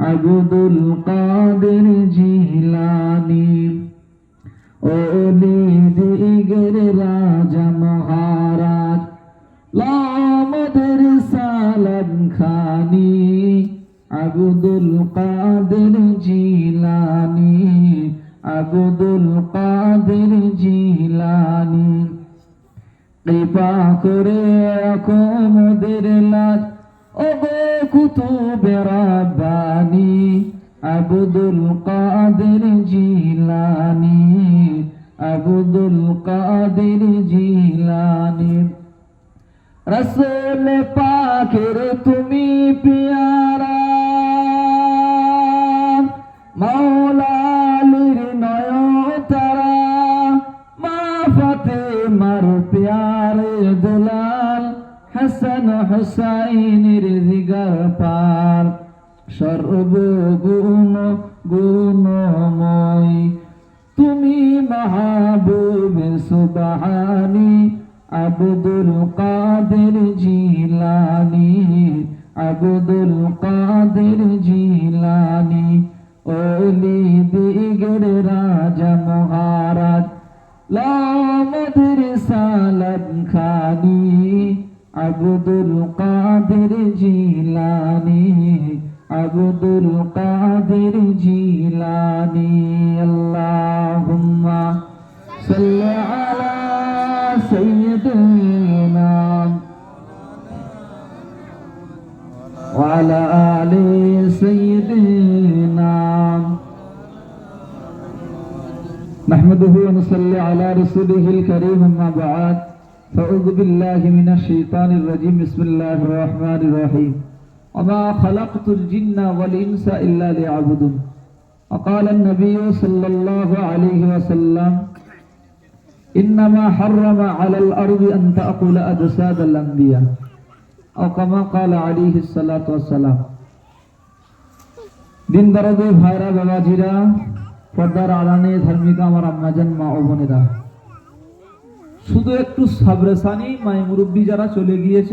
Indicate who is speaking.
Speaker 1: আব্দুল কাদের জিলানী ওলি দিগের রাজা মহারাজ লামদের সালাম খানি আব্দুল কাদের জিলানী আব্দুল কাদের জিলানী কৃপা করে রাখো মোদের লাজ ওগো কুতুবে রাব্বানী আব্দুল কাদের জিলানী আব্দুল কাদের জিলানী রাসূল পাকের তুমি পিয়ারা মাওলা আলীর নয়নতারা মা ফাতেমার প্যারে দুলাল হাসান হুসাইনের জিগার পার সর্বগুণ গুণময় তুমি মাহবুব সুবহানী আব্দুল কাদের জিলানী আব্দুল কাদের জিলানী ওলি দিগের রাজা মহারাজ লামদের সালাম খানি আব্দুল কাদের জিলানী আব্দুল কাদের জিলানী আল্লাহুম্মা সাল্লি আলা সাইয়্যিদিনা ওয়া আলা আলি সাইয়্যিদিনা نحمده ونصلي على رسوله الكريم أما بعد فأعوذ بالله من الشيطان الرجيم بسم الله الرحمن الرحيم وما خلقت الجن والإنس إلا ليعبدون وقال النبي صلى الله عليه وسلم إنما حرم على الأرض أن تأكل أجساد الأنبياء أو كما قال عليه الصلاة والسلام दिन दरदे भाईरा बाबाजीरा পর্দার আড়ালে ধার্মিকা আমার আম্মাজান মা ও বোনেরা শুধু একটু সাবরেসানি মাই মুরব্বী যারা চলে গিয়েছে